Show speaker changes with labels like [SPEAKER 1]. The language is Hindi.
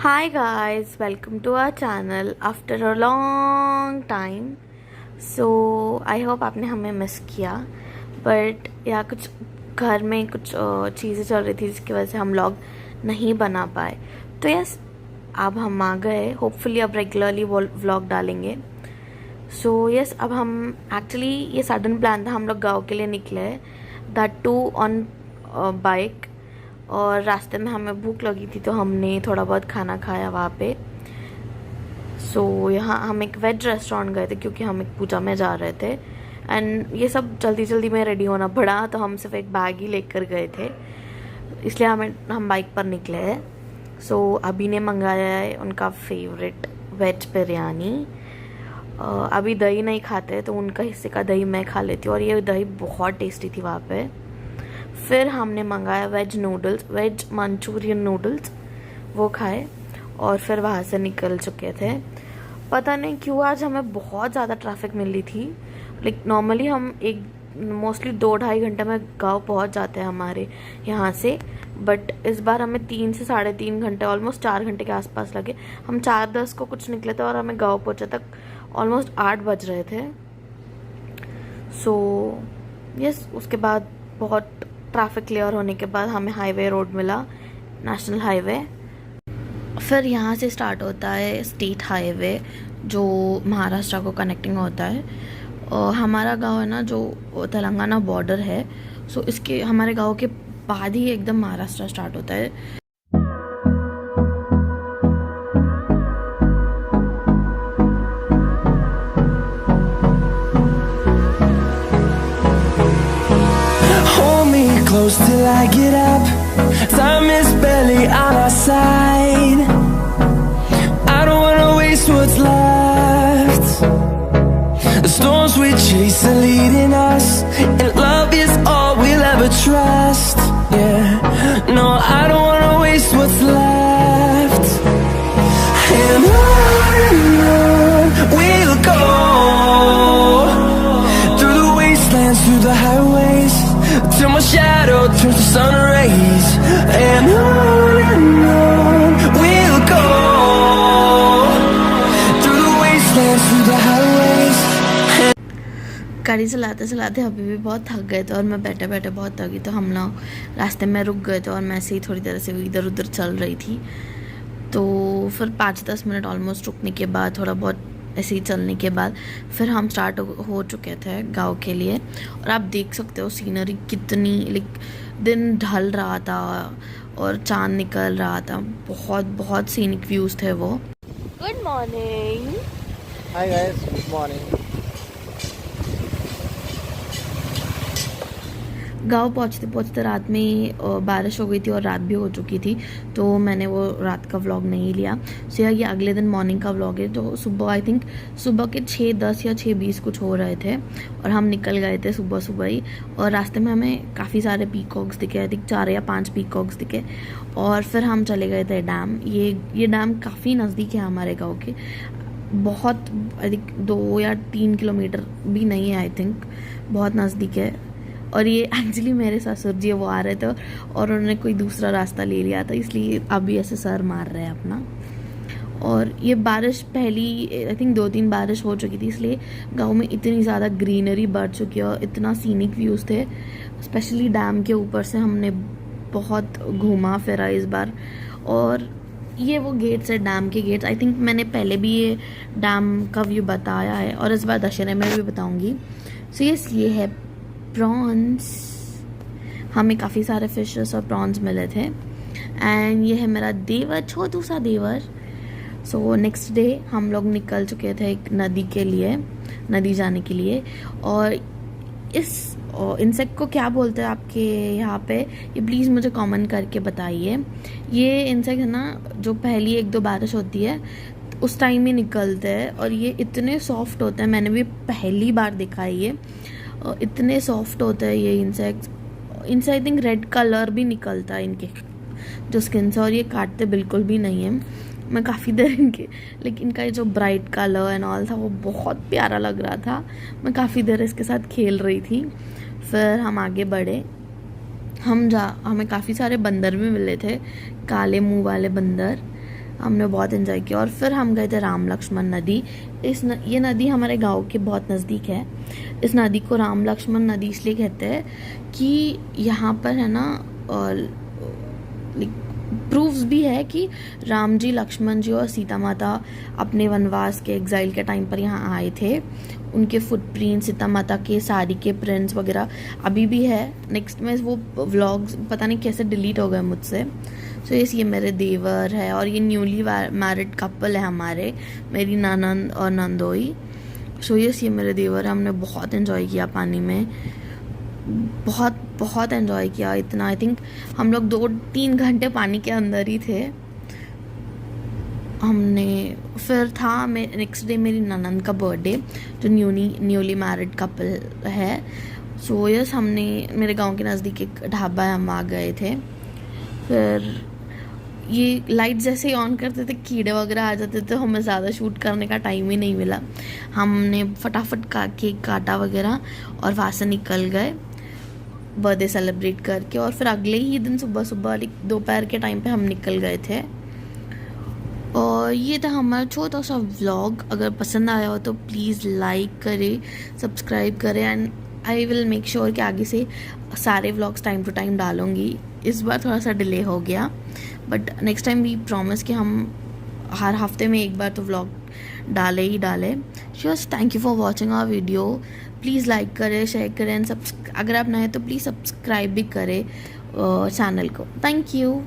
[SPEAKER 1] Hi guys, welcome to our channel after a long time. So I hope आपने हमें मिस किया बट या कुछ घर में कुछ चीज़ें चल रही थी जिसकी वजह से हम व्लॉग नहीं बना पाए. तो यस, अब हम आ गए. होपफुली अब रेगुलरली व्लॉग डालेंगे. सो यस, अब हम एक्चुअली ये सडन प्लान था. हम लोग गाँव के लिए निकले, दैट टू ऑन बाइक. और रास्ते में हमें भूख लगी थी तो हमने थोड़ा बहुत खाना खाया वहाँ पे. सो यहाँ हम एक वेज रेस्टोरेंट गए थे क्योंकि हम एक पूजा में जा रहे थे. एंड ये सब जल्दी जल्दी में रेडी होना पड़ा तो हम सिर्फ एक बैग ही लेकर गए थे, इसलिए हम बाइक पर निकले हैं. सो अभी ने मंगाया है उनका फेवरेट वेज बिरयानी. अभी दही नहीं खाते तो उनका हिस्से का दही मैं खा लेती हूँ और ये दही बहुत टेस्टी थी वहाँ पे. फिर हमने मंगाया veg noodles, veg Manchurian noodles, वो खाए और फिर वहाँ से निकल चुके थे. पता नहीं क्यों आज हमें बहुत ज़्यादा ट्रैफिक मिल रही थी. लाइक नॉर्मली हम मोस्टली 2-2.5 घंटे में गाँव पहुँच जाते हैं हमारे यहाँ से, बट इस बार हमें 3 से 3.5 घंटे, ऑलमोस्ट 4 घंटे के आसपास लगे. हम 4:10 को कुछ निकले थे और हमें गाँव पहुँचे तक ऑलमोस्ट 8 बज रहे थे. सो यस, उसके बाद बहुत ट्रैफिक क्लियर होने के बाद हमें हाईवे रोड मिला, नेशनल हाईवे. फिर यहाँ से स्टार्ट होता है स्टेट हाईवे जो महाराष्ट्र को कनेक्टिंग होता है. और हमारा गांव है ना जो तेलंगाना बॉर्डर है, सो इसके हमारे गांव के बाद ही एकदम महाराष्ट्र स्टार्ट होता है.
[SPEAKER 2] Close till I get up. Time is barely on our side. I don't wanna waste what's left. The storms we chase are leading us, and love is all we'll ever trust. Yeah, no, I don't wanna waste what's left. And on we'll go, through the wastelands, through the highways, till my shadow turns to sun rays. And on we'll go, through the wastelands, through the highways.
[SPEAKER 1] गाड़ी चलाते चलाते अभी भी बहुत थक गए थे और मैं बैठे बैठे बहुत थकी, तो हम लोग रास्ते में रुक गए थे और मैं ऐसे ही थोड़ी देर से इधर उधर चल रही थी. तो फिर 5-10 मिनट ऑलमोस्ट रुकने के बाद, थोड़ा बहुत ऐसे ही चलने के बाद, फिर हम स्टार्ट हो चुके थे गांव के लिए. और आप देख सकते हो सीनरी कितनी, लाइक दिन ढल रहा था और चांद निकल रहा था. बहुत बहुत सीनिक व्यूज़ थे वो. Good morning.
[SPEAKER 3] Hi guys, good morning.
[SPEAKER 1] गांव पहुंचते पहुंचते रात में बारिश हो गई थी और रात भी हो चुकी थी, तो मैंने वो रात का व्लॉग नहीं लिया. सो ये अगले दिन मॉर्निंग का व्लॉग है. तो सुबह आई थिंक सुबह के 6:10 या 6:20 कुछ हो रहे थे और हम निकल गए थे सुबह सुबह ही. और रास्ते में हमें काफ़ी सारे पीकॉक्स दिखे, आई थिंक 4 या 5 पीकॉक्स दिखे. और फिर हम चले गए थे डैम. ये डैम काफ़ी नज़दीक है हमारे गाँव के, बहुत आई थिंक 2 या 3 किलोमीटर भी नहीं है, आई थिंक बहुत नज़दीक है. और ये एक्चुअली मेरे ससुर जी वो आ रहे थे और उन्होंने कोई दूसरा रास्ता ले लिया था, इसलिए अभी ऐसे सर मार रहे हैं अपना. और ये बारिश पहली आई थिंक 2-3 बारिश हो चुकी थी, इसलिए गांव में इतनी ज़्यादा ग्रीनरी बढ़ चुकी है और इतना सीनिक व्यूज़ थे. स्पेशली डैम के ऊपर से हमने बहुत घूमा फिरा इस बार. और ये वो गेट्स है, डैम के गेट्स. आई थिंक मैंने पहले भी ये डैम का व्यू बताया है और इस बार दशहरे में भी बताऊँगी. सो यस, ये है प्रॉन्स. हमें काफ़ी सारे फिशेस और प्रॉन्स मिले थे. एंड ये है मेरा देवर, छोटू सा देवर. सो नेक्स्ट डे हम लोग निकल चुके थे एक नदी जाने के लिए. और इस इंसेक्ट को क्या बोलते हैं आपके यहाँ पे, ये प्लीज़ मुझे कमेंट करके बताइए. ये इंसेक्ट है ना, जो पहली 1-2 बारिश होती है उस टाइम ही निकलते हैं और ये इतने सॉफ्ट होते हैं. मैंने भी पहली बार देखा है ये. इतने सॉफ्ट होते हैं ये इंसेक्ट्स. इनसे आई थिंक रेड कलर भी निकलता है इनके जो स्किन से, और ये काटते बिल्कुल भी नहीं है. मैं काफ़ी देर लेकिन इनका ये जो ब्राइट कलर एंड ऑल था वो बहुत प्यारा लग रहा था. मैं काफ़ी देर इसके साथ खेल रही थी. फिर हम आगे बढ़े. हमें काफ़ी सारे बंदर भी मिले थे, काले मुंह वाले बंदर. हमने बहुत एंजॉय किया। और फिर हम गए थे राम लक्ष्मण नदी। ये नदी हमारे गांव के बहुत नज़दीक है। इस नदी को राम लक्ष्मण नदी इसलिए कहते हैं कि यहाँ पर है ना प्रूफ्स भी है कि राम जी, लक्ष्मण जी और सीता माता अपने वनवास के एग्जाइल के टाइम पर यहाँ आए थे। उनके फुटप्रिंट, सीता माता के साड़ी के प्रिंट्स वगैरह अभी भी है। नेक्स्ट में वो व्लॉग्स पता नहीं कैसे डिलीट हो गए मुझसे। सो ये मेरे देवर है और ये न्यूली मैरिड कपल है हमारे, मेरी ननंद और नंदोई। सो ये मेरे देवर है। हमने बहुत एंजॉय किया पानी में, बहुत बहुत एंजॉय किया। इतना आई थिंक हम लोग 2-3 घंटे पानी के अंदर ही थे। हमने फिर था नेक्स्ट डे मेरी ननंद का बर्थडे, जो न्यूली मैरिड कपल है। सो यस, हमने मेरे गांव के नज़दीक एक ढाबा है, हम आ गए थे। फिर ये लाइट जैसे ही ऑन करते थे कीड़े वगैरह आ जाते थे, हमें ज़्यादा शूट करने का टाइम ही नहीं मिला। हमने फटाफट केक काटा वगैरह और वहाँ से निकल गए बर्थडे सेलिब्रेट करके। और फिर अगले ही दिन सुबह दोपहर के टाइम पे हम निकल गए थे। और ये था हमारा छोटा सा व्लॉग। अगर पसंद आया हो तो प्लीज़ लाइक करें, सब्सक्राइब करें, and I will make sure कि आगे से सारे व्लॉग्स टाइम टू टाइम डालूंगी। इस बार थोड़ा सा डिले हो गया, but next time we promise कि हम हर हफ्ते में एक बार तो व्लॉग डाले ही डाले। Just thank you for watching our video. Please like करें, शेयर करें, एंड अगर आप नए तो प्लीज़ सब्सक्राइब भी करें चैनल को। Thank you.